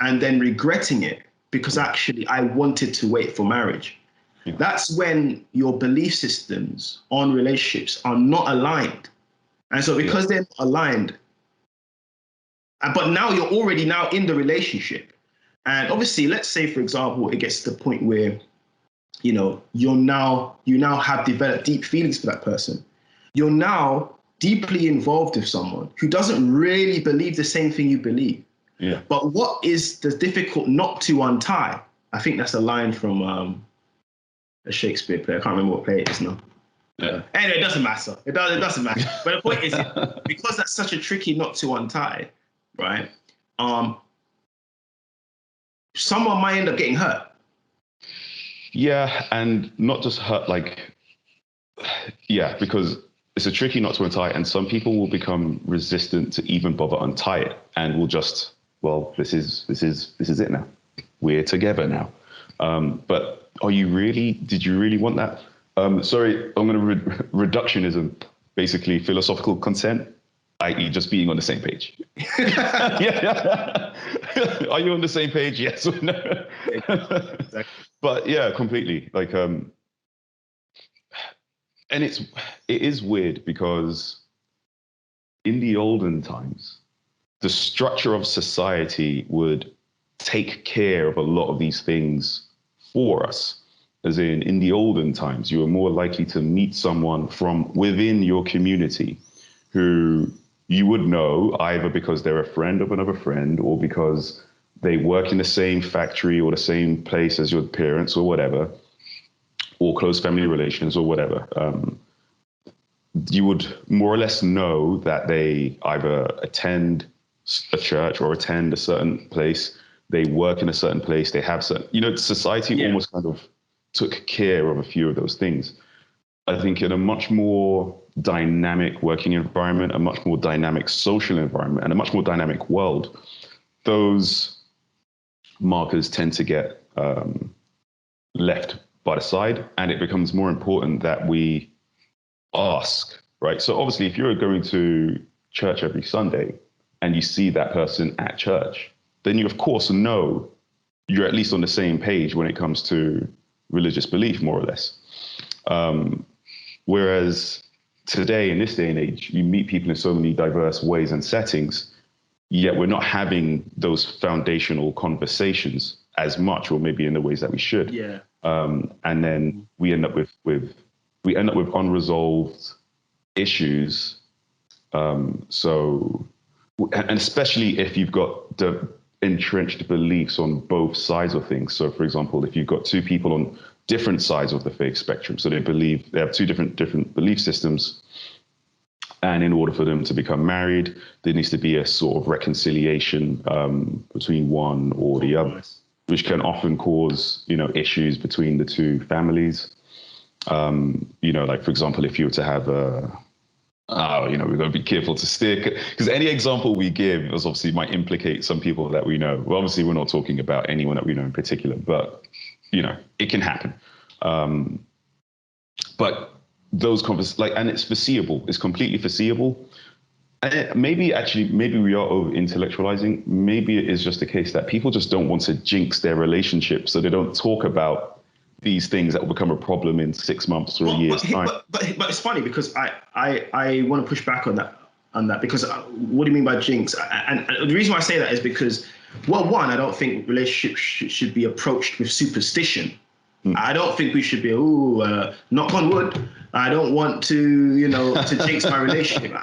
S1: and then regretting it because actually I wanted to wait for marriage. Yeah. That's when your belief systems on relationships are not aligned. And so because they're not aligned, but now you're already now in the relationship. And obviously, let's say, for example, it gets to the point where, you now have developed deep feelings for that person. You're now deeply involved with someone who doesn't really believe the same thing you believe.
S2: Yeah.
S1: But what is the difficult knot to untie? I think that's a line from a Shakespeare play. I can't remember what play it is now. Yeah. Anyway, it doesn't matter. It doesn't matter. But the point is, because that's such a tricky knot to untie, right? Someone might end up getting hurt.
S2: Yeah, and not just hurt, because it's a tricky knot to untie, and some people will become resistant to even bother untie it, and will just, this is it now. We're together now. But did you really want that? Sorry, I'm going to reductionism, basically philosophical consent, i.e. just being on the same page. Yeah. Are you on the same page? Yes or no? Exactly. But yeah, completely. And it is weird because in the olden times, the structure of society would take care of a lot of these things for us. As in the olden times, you were more likely to meet someone from within your community who you would know either because they're a friend of another friend or because they work in the same factory or the same place as your parents or whatever, or close family relations or whatever. You would more or less know that they either attend a church or attend a certain place, they work in a certain place, they have certain, society almost kind of took care of a few of those things. I think in a much more dynamic working environment, a much more dynamic social environment, and a much more dynamic world, those markers tend to get left by the side, and it becomes more important that we ask, right? So obviously, if you're going to church every Sunday and you see that person at church, then you of course know you're at least on the same page when it comes to religious belief, more or less. Whereas today, in this day and age, you meet people in so many diverse ways and settings, yet we're not having those foundational conversations as much, or maybe in the ways that we should.
S1: Yeah.
S2: And then we end up with unresolved issues. And especially if you've got the entrenched beliefs on both sides of things. So, for example, if you've got two people on different sides of the faith spectrum, so they have two different belief systems, and in order for them to become married, there needs to be a sort of reconciliation between one or the other, which can often cause, issues between the two families. Like, for example, if you were to have we're going to be careful to stick, because any example we give is obviously might implicate some people that we know. Well, obviously, we're not talking about anyone that we know in particular, but, it can happen. But those conversations, and it's foreseeable, it's completely foreseeable. And maybe we are over intellectualizing. Maybe it is just a case that people just don't want to jinx their relationship, so they don't talk about these things that will become a problem in 6 months or a year's time.
S1: But it's funny because I want to push back on that because what do you mean by jinx? And the reason why I say that is because, well, one, I don't think relationships should be approached with superstition. I don't think we should be, knock on wood, I don't want to, to jinx my relationship,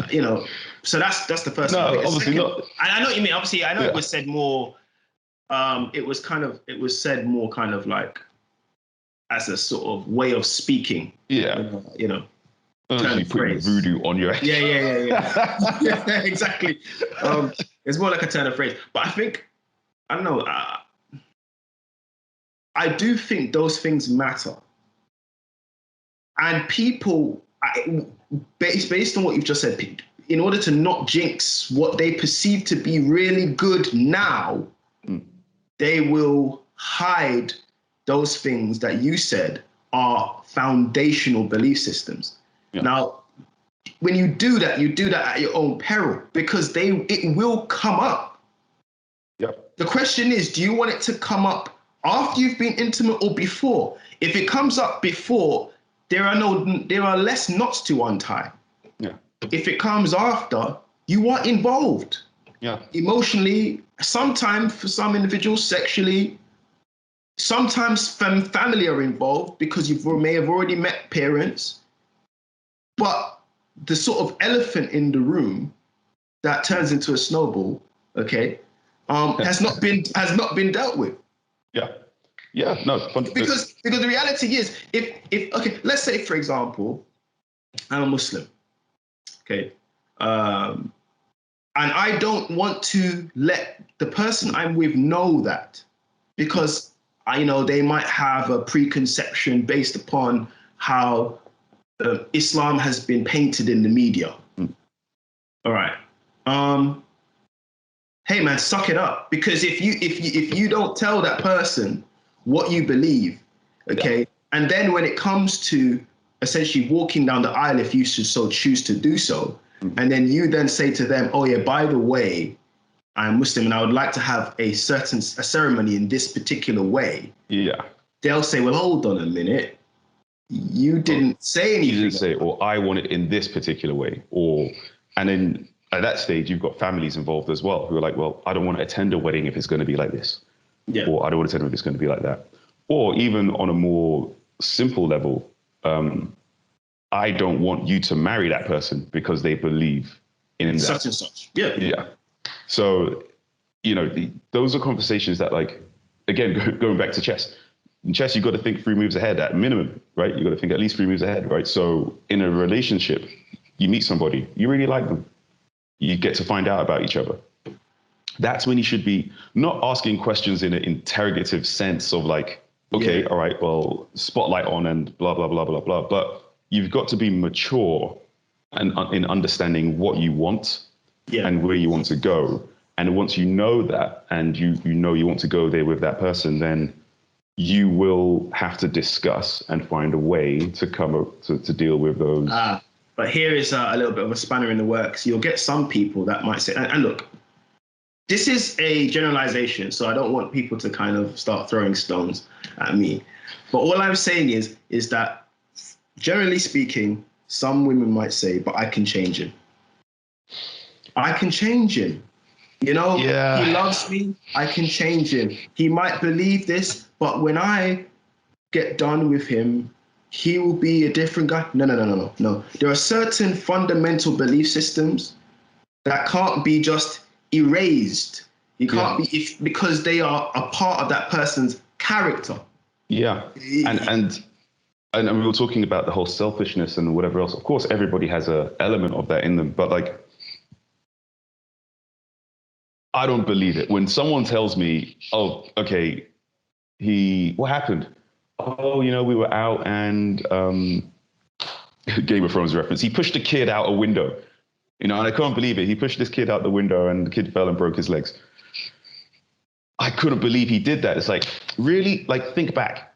S1: So that's the first thing.
S2: No, obviously not.
S1: I know what you mean. Obviously, I know it was said more. It was said more kind of like as a sort of way of speaking.
S2: Yeah.
S1: Turn
S2: putting voodoo on your head.
S1: Yeah. Yeah, exactly. It's more like a turn of phrase. But I think, I don't know, I do think those things matter. And people, based on what you've just said, in order to not jinx what they perceive to be really good now, they will hide those things that you said are foundational belief systems. Yeah. Now, when you do that at your own peril, because it will come up. Yep. The question is, do you want it to come up after you've been intimate or before? If it comes up before, there are less knots to untie. Yeah. If it comes after, you are involved. Yeah. Emotionally, sometimes for some individuals, sexually, sometimes family are involved because you may have already met parents. But the sort of elephant in the room that turns into a snowball, has not been dealt with. Yeah. Yeah, no. Because the reality is, if let's say, for example, I'm a Muslim, and I don't want to let the person I'm with know that, because they might have a preconception based upon how Islam has been painted in the media. All right. Hey man, suck it up, because if you don't tell that person what you believe, and then when it comes to essentially walking down the aisle, if you should so choose to do so, and then you then say to them, oh yeah, by the way, I'm Muslim and I would like to have a ceremony in this particular way. Yeah. They'll say, well, hold on a minute. You didn't say anything.
S2: You didn't say, or I want it in this particular way. And then at that stage, you've got families involved as well who are like, well, I don't want to attend a wedding if it's going to be like this. Yeah. Or I don't want to attend if it's going to be like that. Or even on a more simple level, I don't want you to marry that person because they believe in that.
S1: Such and such. Yeah.
S2: Yeah. So, those are conversations that, like, again, going back to chess. In chess, you've got to think 3 moves ahead at minimum, right? You've got to think at least 3 moves ahead, right? So in a relationship, you meet somebody, you really like them. You get to find out about each other. That's when you should be not asking questions in an interrogative sense of like, okay, all right, well, spotlight on and blah, blah, blah, blah, blah. But you've got to be mature and in understanding what you want and where you want to go. And once you know that and you know you want to go there with that person, then you will have to discuss and find a way to come up to deal with those.
S1: But here is a little bit of a spanner in the works. You'll get some people that might say, and look, this is a generalization, so I don't want people to kind of start throwing stones at me. But all I'm saying is that, generally speaking, some women might say, but I can change him. I can change him. He loves me. I can change him. He might believe this, but when I get done with him, he will be a different guy. No. There are certain fundamental belief systems that can't be just erased. You can't be because they are a part of that person's character.
S2: Yeah, and we were talking about the whole selfishness and whatever else. Of course, everybody has an element of that in them, but like, I don't believe it. When someone tells me, oh, okay, what happened? Oh, we were out and Game of Thrones reference. He pushed a kid out a window, and I can't believe it. He pushed this kid out the window and the kid fell and broke his legs. I couldn't believe he did that. It's like, really? Like, think back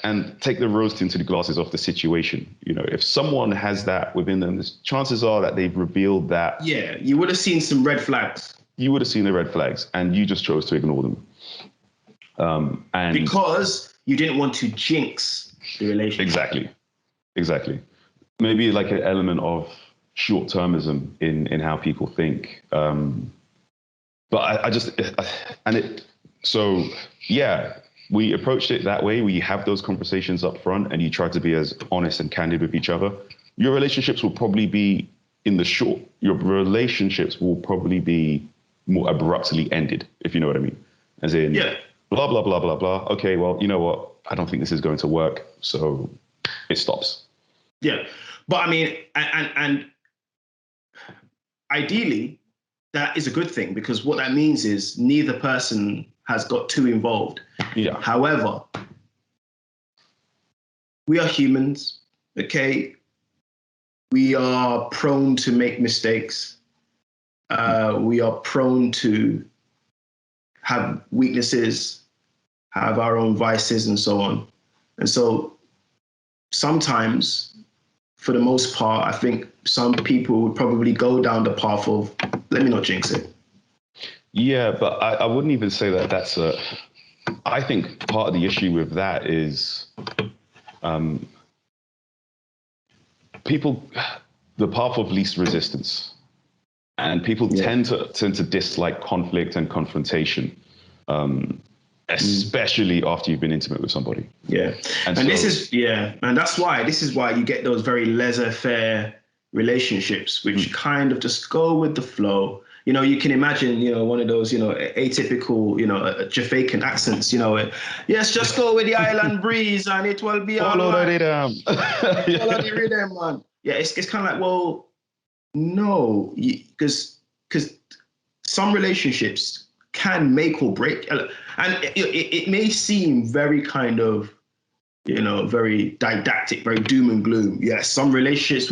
S2: and take the rose tinted glasses off the situation. If someone has that within them, chances are that they've revealed that.
S1: Yeah, you would have seen some red flags.
S2: You would have seen the red flags, and you just chose to ignore them. And
S1: because you didn't want to jinx the relationship.
S2: Exactly. Maybe like an element of short-termism in how people think. But we approached it that way. We have those conversations up front and you try to be as honest and candid with each other. Your relationships will probably be more abruptly ended, if you know what I mean. As in, blah, blah, blah, blah, blah. Okay, well, you know what? I don't think this is going to work. So it stops.
S1: Yeah. But I mean, and ideally, that is a good thing because what that means is neither person has got too involved.
S2: Yeah.
S1: However, we are humans, okay? We are prone to make mistakes. We are prone to have weaknesses, have our own vices and so on. And so sometimes, for the most part, I think some people would probably go down the path of, let me not jinx it.
S2: Yeah, but I wouldn't even say that I think part of the issue with that is the path of least resistance. And people tend to dislike conflict and confrontation, especially after you've been intimate with somebody.
S1: Yeah. And that's why you get those very laissez-faire relationships, which kind of just go with the flow. You can imagine, one of those, atypical, Jamaican accents, yes, just go with the island breeze and it will be all right. Follow the rhythm, man. Yeah, it's kind of like, well, no, because some relationships can make or break. And it may seem very kind of, very didactic, very doom and gloom. Yes, some relationships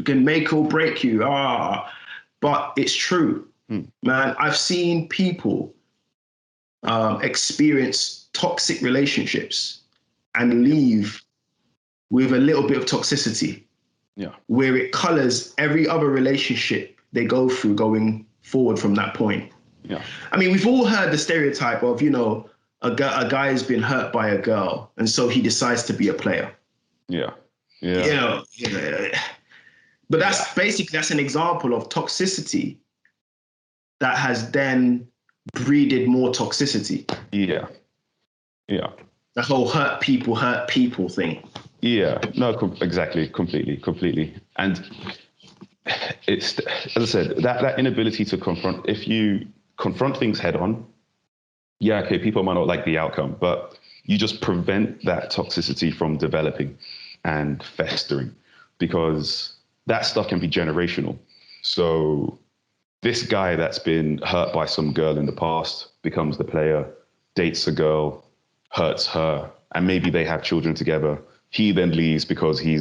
S1: can make or break you. But it's true. Man, I've seen people experience toxic relationships and leave with a little bit of toxicity.
S2: Yeah.
S1: Where it colors every other relationship they go through going forward from that point.
S2: Yeah.
S1: I mean, we've all heard the stereotype of, a guy has been hurt by a girl and so he decides to be a player.
S2: Yeah. Yeah.
S1: But that's an example of toxicity that has then breeded more toxicity.
S2: Yeah. Yeah.
S1: the whole hurt people thing.
S2: Yeah, no, exactly, completely. And it's, as I said, that inability to confront, if you confront things head on, yeah, okay, people might not like the outcome, but you just prevent that toxicity from developing and festering, because that stuff can be generational. So this guy that's been hurt by some girl in the past becomes the player, dates a girl, hurts her, and maybe they have children together. He then leaves because he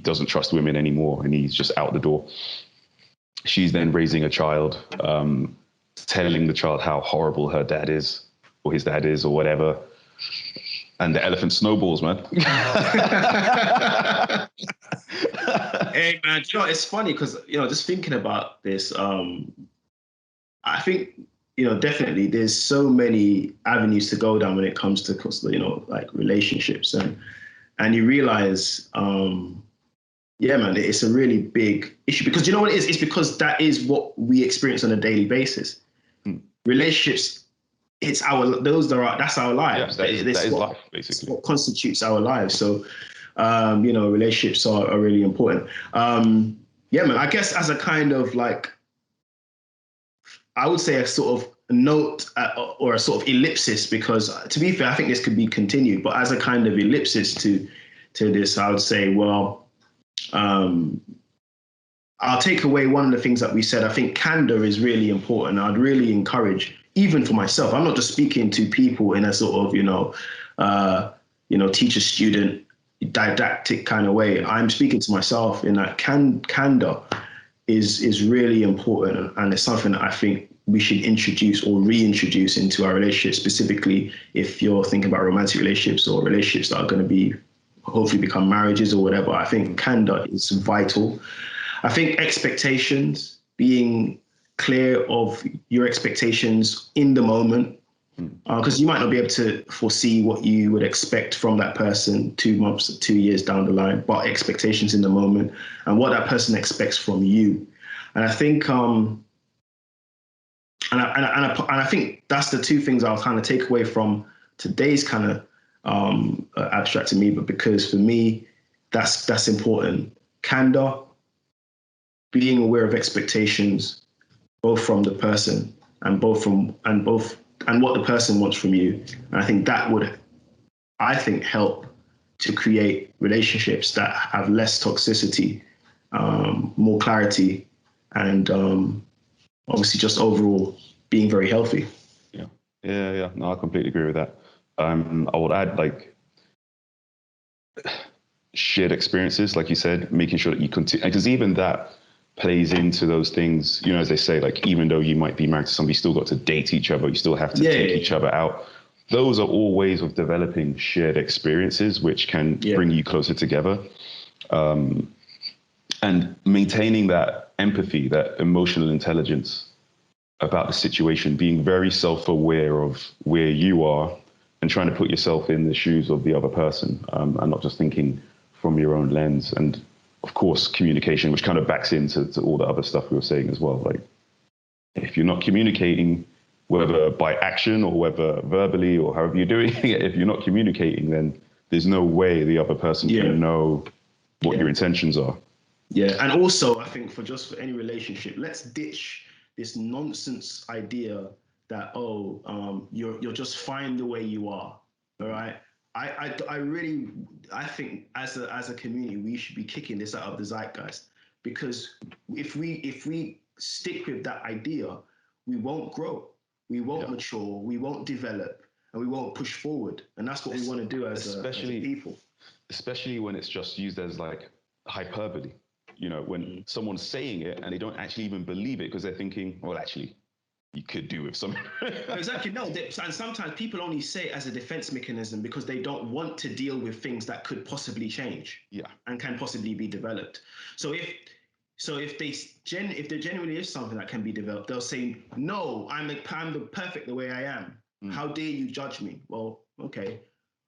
S2: doesn't trust women anymore, and he's just out the door. She's then raising a child, telling the child how horrible her dad is, or his dad is, or whatever. And the elephant snowballs, man.
S1: Hey man, you know, it's funny because, you know, just thinking about this, I think, you know, definitely there's so many avenues to go down when it comes to, you know, like relationships, and you realize, yeah, man, it's a really big issue, because you know what it is? It's because that is what we experience on a daily basis. Relationships, that's our lives.
S2: Yeah, that is
S1: what,
S2: life, basically.
S1: what constitutes our lives. So, you know, relationships are really important. Yeah, man, I guess as a kind of like, I would say a sort of note or a sort of ellipsis, because to be fair, I think this could be continued, but as a kind of ellipsis to this, I would say, well, I'll take away one of the things that we said. I think candor is really important. I'd really encourage, even for myself, I'm not just speaking to people in a sort of, teacher student didactic kind of way. I'm speaking to myself in that candor is really important, and it's something that I think we should introduce or reintroduce into our relationships, specifically if you're thinking about romantic relationships or relationships that are going to be hopefully become marriages or whatever. I think candor is vital. I think expectations, being clear of your expectations in the moment, because you might not be able to foresee what you would expect from that person 2 months, 2 years down the line, but expectations in the moment and what that person expects from you. And I think, and I think that's the two things I'll kind of take away from today's kind of abstract Amoeba, because for me, that's important. Candor, being aware of expectations, both from the person and what the person wants from you. And I think that would, help to create relationships that have less toxicity, more clarity, and obviously just overall being very healthy.
S2: Yeah. No, I completely agree with that. I would add, like, shared experiences, like you said, making sure that you continue, because even that plays into those things, you know, as they say, like, even though you might be married to somebody, you still got to date each other, you still have to take each other out. Those are all ways of developing shared experiences, which can bring you closer together. And maintaining that empathy, that emotional intelligence about the situation, being very self-aware of where you are and trying to put yourself in the shoes of the other person, and not just thinking from your own lens. And of course, communication, which kind of backs into all the other stuff we were saying as well. Like, if you're not communicating, whether by action or whether verbally or however you're doing it, if you're not communicating, then there's no way the other person can know what your intentions are.
S1: Yeah, and also I think for any relationship, let's ditch this nonsense idea that you're just fine the way you are. All right. I think as a community we should be kicking this out of the zeitgeist, because if we stick with that idea, we won't grow, we won't mature, we won't develop, and we won't push forward. And that's what we want to do as a people.
S2: Especially when it's just used as like hyperbole. You know, when someone's saying it and they don't actually even believe it, because they're thinking, well, actually, you could do with something.
S1: Exactly. No, and sometimes people only say it as a defense mechanism because they don't want to deal with things that could possibly change. And can possibly be developed. So if there genuinely is something that can be developed, they'll say, no, I'm perfect the way I am. How dare you judge me? Well, okay.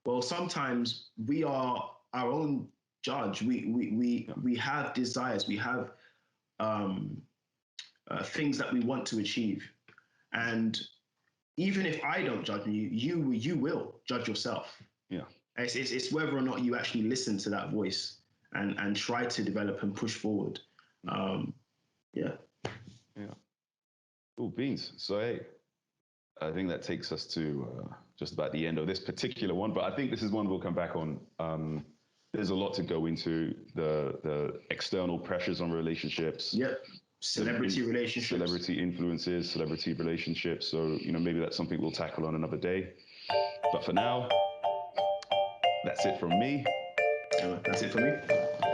S1: Well, sometimes we are our own judge. We have desires. We have things that we want to achieve. And even if I don't judge you, you will judge yourself.
S2: Yeah.
S1: It's whether or not you actually listen to that voice and try to develop and push forward. Yeah.
S2: Oh, beans. So, hey, I think that takes us to just about the end of this particular one, but I think this is one we'll come back on. There's a lot to go into the external pressures on relationships.
S1: Yep. Celebrity relationships.
S2: Celebrity influences, celebrity relationships. So, maybe that's something we'll tackle on another day. But for now, that's it from me.
S1: That's it for me.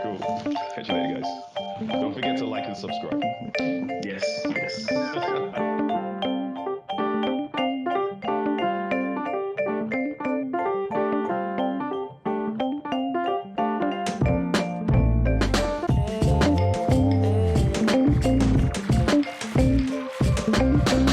S2: Cool. Catch you later, guys. Don't forget to like and subscribe.
S1: Yes.